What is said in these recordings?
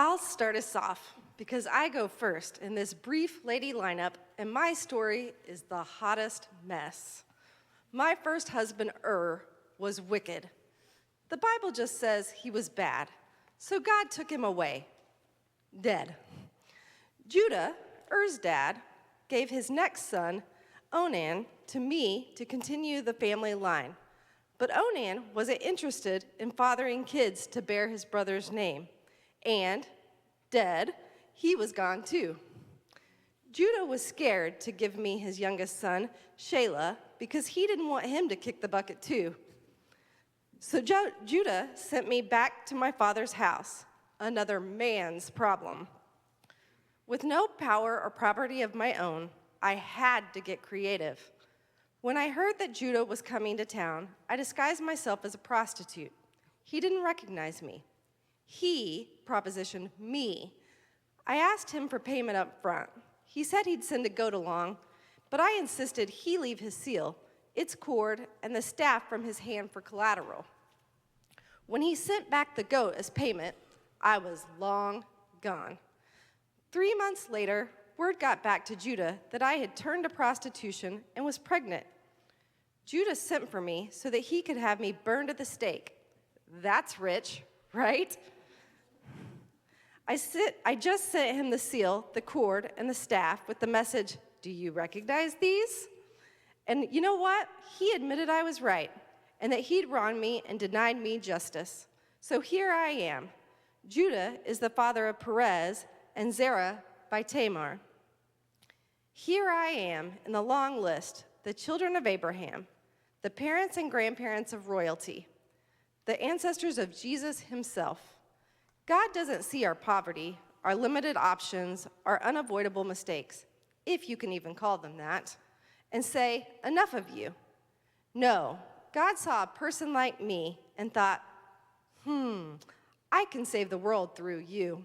I'll start us off because I go first in this brief lady lineup, and my story is the hottest mess. My first husband, was wicked. The Bible just says he was bad, so God took him away, dead. Judah, dad, gave his next son, Onan, to me to continue the family line. But Onan wasn't interested in fathering kids to bear his brother's name. And, dead, he was gone too. Judah was scared to give me his youngest son, Shelah, because he didn't want him to kick the bucket too. So Judah sent me back to my father's house, another man's problem. With no power or property of my own, I had to get creative. When I heard that Judah was coming to town, I disguised myself as a prostitute. He didn't recognize me. He propositioned me. I asked him for payment up front. He said he'd send a goat along, but I insisted he leave his seal, its cord, and the staff from his hand for collateral. When he sent back the goat as payment, I was long gone. 3 months later, word got back to Judah that I had turned to prostitution and was pregnant. Judah sent for me so that he could have me burned at the stake. That's rich, right? I just sent him the seal, the cord, and the staff with the message, "Do you recognize these?" And you know what? He admitted I was right and that he'd wronged me and denied me justice. So here I am. Judah is the father of Perez and Zerah by Tamar. Here I am in the long list, the children of Abraham, the parents and grandparents of royalty, the ancestors of Jesus himself. God doesn't see our poverty, our limited options, our unavoidable mistakes, if you can even call them that, and say, "Enough of you." No, God saw a person like me and thought, I can save the world through you.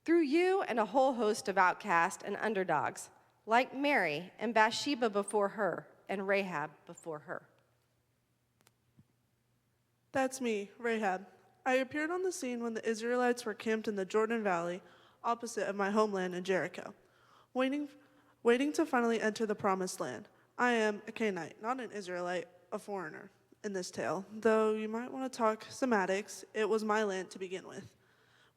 Through you and a whole host of outcasts and underdogs, like Mary and Bathsheba before her and Rahab before her. That's me, Rahab. I appeared on the scene when the Israelites were camped in the Jordan Valley, opposite of my homeland in Jericho, waiting to finally enter the promised land. I am a Canaanite, not an Israelite, a foreigner in this tale. Though you might want to talk semantics, it was my land to begin with.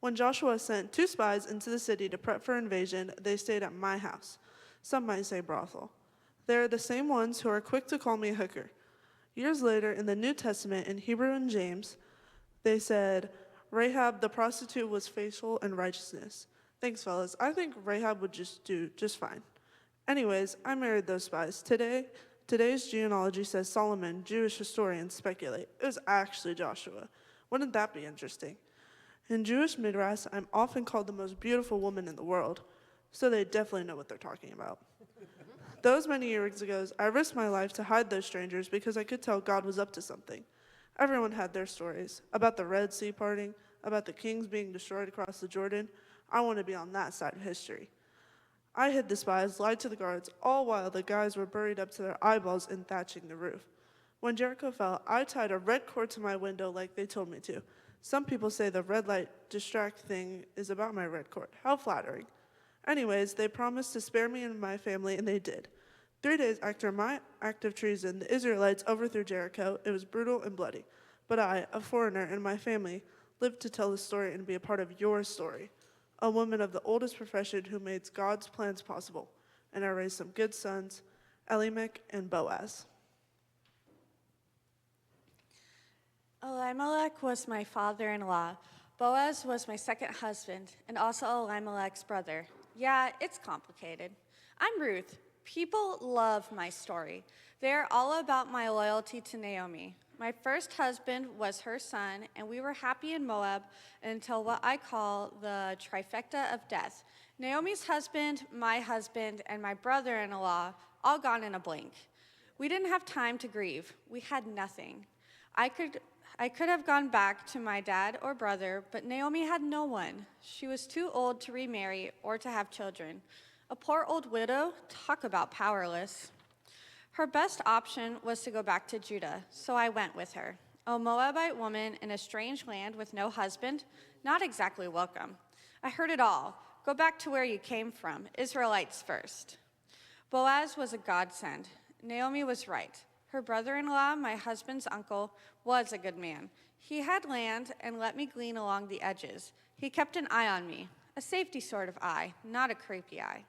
When Joshua sent 2 spies into the city to prep for invasion, they stayed at my house. Some might say brothel. They're the same ones who are quick to call me a hooker. Years later, in the New Testament, in Hebrew and James, they said, Rahab the prostitute was faithful in righteousness. Thanks, fellas. I think Rahab would do just fine. Anyways, I married those spies. Today's genealogy says Solomon, Jewish historians speculate. It was actually Joshua. Wouldn't that be interesting? In Jewish midrash, I'm often called the most beautiful woman in the world, so they definitely know what they're talking about. Those many years ago, I risked my life to hide those strangers because I could tell God was up to something. Everyone had their stories, about the Red Sea parting, about the kings being destroyed across the Jordan. I want to be on that side of history. I hid the spies, lied to the guards, all while the guys were buried up to their eyeballs in thatching the roof. When Jericho fell, I tied a red cord to my window like they told me to. Some people say the red light distract thing is about my red cord. How flattering. Anyways, they promised to spare me and my family, and they did. 3 days after my act of treason, the Israelites overthrew Jericho. It was brutal and bloody. But I, a foreigner, and my family lived to tell the story and be a part of your story. A woman of the oldest profession who made God's plans possible. And I raised some good sons, Elimelech and Boaz. Elimelech was my father-in-law. Boaz was my second husband, and also Elimelech's brother. Yeah, it's complicated. I'm Ruth. People love my story. They're all about my loyalty to Naomi. My first husband was her son, and we were happy in Moab until what I call the trifecta of death. Naomi's husband, my husband, and my brother-in-law all gone in a blink. We didn't have time to grieve. We had nothing. I could have gone back to my dad or brother, but Naomi had no one. She was too old to remarry or to have children. A poor old widow, talk about powerless. Her best option was to go back to Judah, so I went with her. A Moabite woman in a strange land with no husband, not exactly welcome. I heard it all. Go back to where you came from, Israelites first. Boaz was a godsend. Naomi was right. Her brother-in-law, my husband's uncle, was a good man. He had land and let me glean along the edges. He kept an eye on me, a safety sort of eye, not a creepy eye.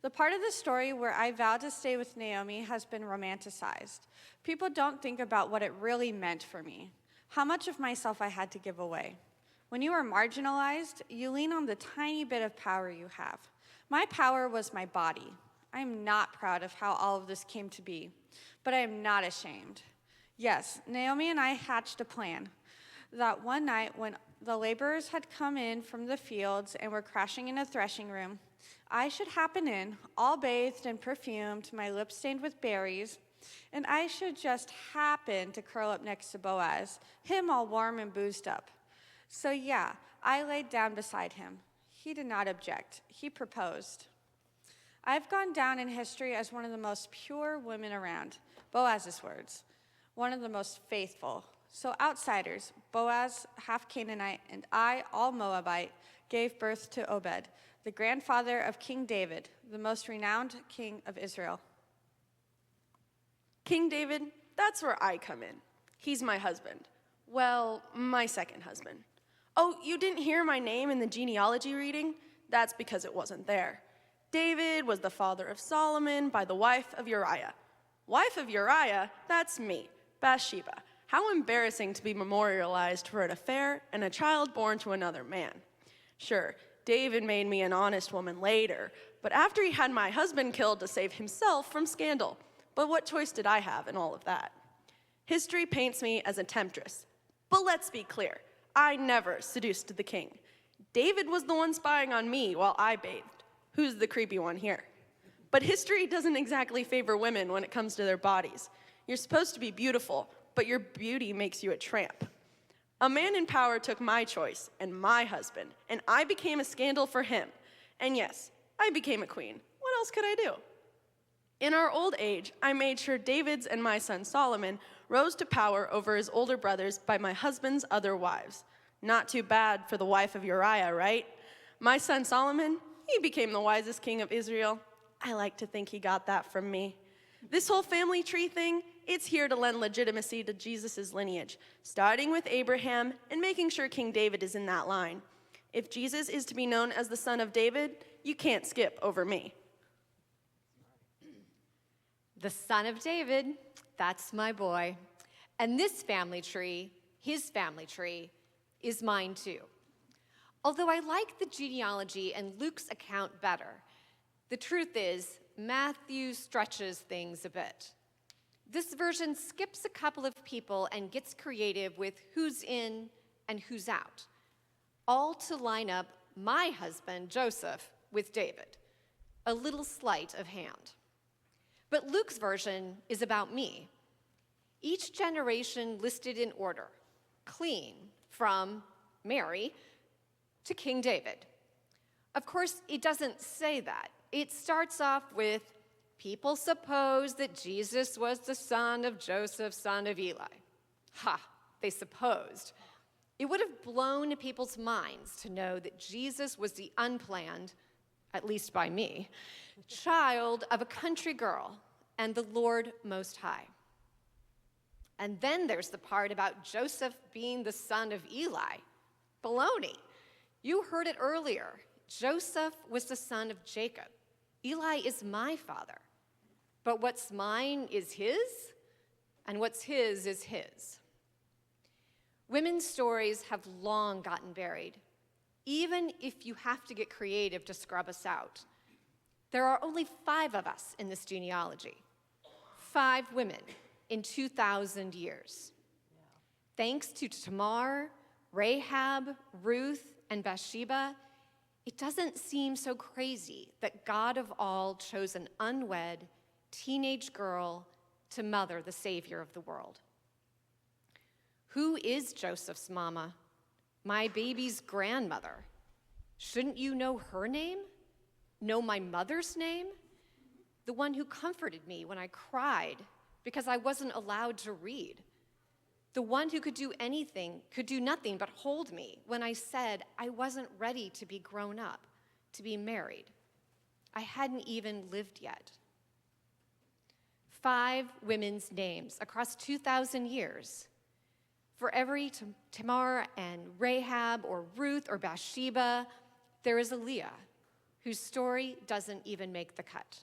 The part of the story where I vowed to stay with Naomi has been romanticized. People don't think about what it really meant for me, how much of myself I had to give away. When you are marginalized, you lean on the tiny bit of power you have. My power was my body. I am not proud of how all of this came to be, but I am not ashamed. Yes, Naomi and I hatched a plan that one night when the laborers had come in from the fields and were crashing in a threshing room, I should happen in, all bathed and perfumed, my lips stained with berries, and I should just happen to curl up next to Boaz, him all warm and boozed up. So yeah, I laid down beside him. He did not object. He proposed. I've gone down in history as one of the most pure women around. Boaz's words. One of the most faithful. So outsiders, Boaz, half Canaanite, and I, all Moabite, gave birth to Obed, the grandfather of King David, the most renowned king of Israel. King David, that's where I come in. He's my husband. Well, my second husband. Oh, you didn't hear my name in the genealogy reading? That's because it wasn't there. David was the father of Solomon by the wife of Uriah. Wife of Uriah, that's me, Bathsheba. How embarrassing to be memorialized for an affair and a child born to another man. Sure, David made me an honest woman later, but after he had my husband killed to save himself from scandal. But what choice did I have in all of that? History paints me as a temptress. But let's be clear, I never seduced the king. David was the one spying on me while I bathed. Who's the creepy one here? But history doesn't exactly favor women when it comes to their bodies. You're supposed to be beautiful, but your beauty makes you a tramp. A man in power took my choice and my husband, and I became a scandal for him. And yes, I became a queen. What else could I do? In our old age, I made sure David's and my son Solomon rose to power over his older brothers by my husband's other wives. Not too bad for the wife of Uriah, right? My son Solomon, he became the wisest king of Israel. I like to think he got that from me. This whole family tree thing, it's here to lend legitimacy to Jesus' lineage, starting with Abraham and making sure King David is in that line. If Jesus is to be known as the son of David, you can't skip over me. The son of David, that's my boy. And this family tree, his family tree, is mine too. Although I like the genealogy and Luke's account better, the truth is Matthew stretches things a bit. This version skips a couple of people and gets creative with who's in and who's out, all to line up my husband, Joseph, with David. A little sleight of hand. But Luke's version is about me. Each generation listed in order, clean, from Mary to King David. Of course, it doesn't say that. It starts off with, people suppose that Jesus was the son of Joseph, son of Eli. Ha, they supposed. It would have blown people's minds to know that Jesus was the unplanned, at least by me, child of a country girl and the Lord Most High. And then there's the part about Joseph being the son of Eli. Baloney. You heard it earlier. Joseph was the son of Jacob. Eli is my father. But what's mine is his, and what's his is his. Women's stories have long gotten buried, even if you have to get creative to scrub us out. There are only 5 of us in this genealogy. 5 women in 2,000 years. Thanks to Tamar, Rahab, Ruth, and Bathsheba, it doesn't seem so crazy that God of all chose an unwed teenage girl to mother the Savior of the world. Who is Joseph's mama? My baby's grandmother. Shouldn't you know her name? Know my mother's name? The one who comforted me when I cried because I wasn't allowed to read. The one who could do anything, could do nothing but hold me when I said I wasn't ready to be grown up, to be married. I hadn't even lived yet. 5 women's names across 2,000 years. For every Tamar and Rahab or Ruth or Bathsheba, there is a Leah, whose story doesn't even make the cut.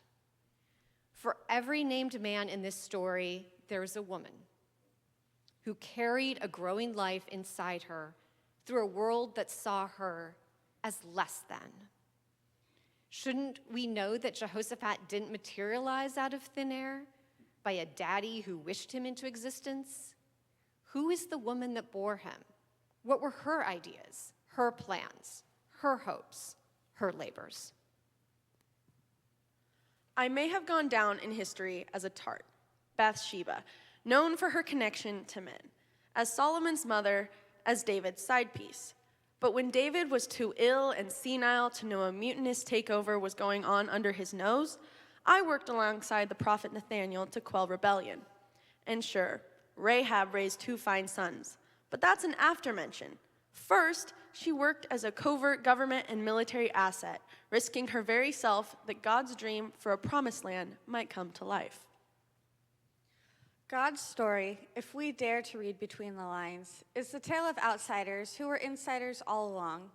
For every named man in this story, there is a woman who carried a growing life inside her through a world that saw her as less than. Shouldn't we know that Jehoshaphat didn't materialize out of thin air by a daddy who wished him into existence? Who is the woman that bore him? What were her ideas, her plans, her hopes, her labors? I may have gone down in history as a tart, Bathsheba, known for her connection to men, as Solomon's mother, as David's side piece. But when David was too ill and senile to know a mutinous takeover was going on under his nose, I worked alongside the prophet Nathaniel to quell rebellion. And sure, Rahab raised 2 fine sons, but that's an aftermention. First, she worked as a covert government and military asset, risking her very self that God's dream for a promised land might come to life. God's story, if we dare to read between the lines, is the tale of outsiders who were insiders all along.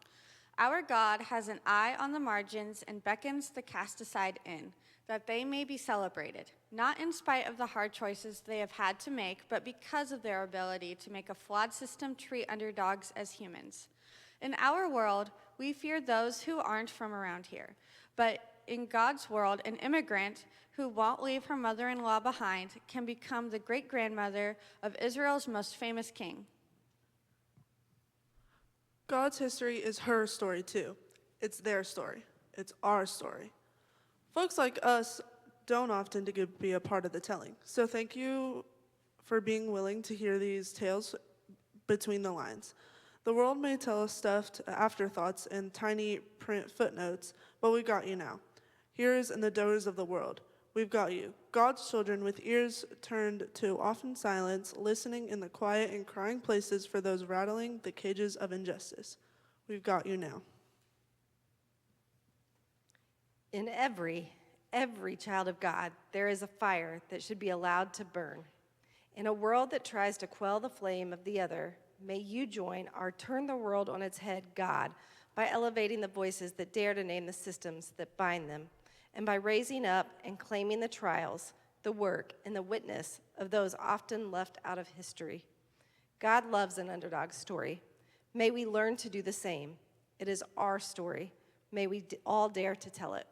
Our God has an eye on the margins and beckons the cast aside in, that they may be celebrated, not in spite of the hard choices they have had to make, but because of their ability to make a flawed system treat underdogs as humans. In our world, we fear those who aren't from around here, but in God's world, an immigrant who won't leave her mother-in-law behind can become the great-grandmother of Israel's most famous king. God's history is her story too. It's their story. It's our story. Folks like us don't often get to be a part of the telling, so thank you for being willing to hear these tales between the lines. The world may tell us stuffed afterthoughts and tiny print footnotes, but we got you now. Hearers and the doers of the world, we've got you. God's children with ears turned to often silence, listening in the quiet and crying places for those rattling the cages of injustice. We've got you now. In every child of God, there is a fire that should be allowed to burn. In a world that tries to quell the flame of the other, may you join our Turn the World on Its Head God by elevating the voices that dare to name the systems that bind them, and by raising up and claiming the trials, the work, and the witness of those often left out of history. God loves an underdog story. May we learn to do the same. It is our story. May we all dare to tell it.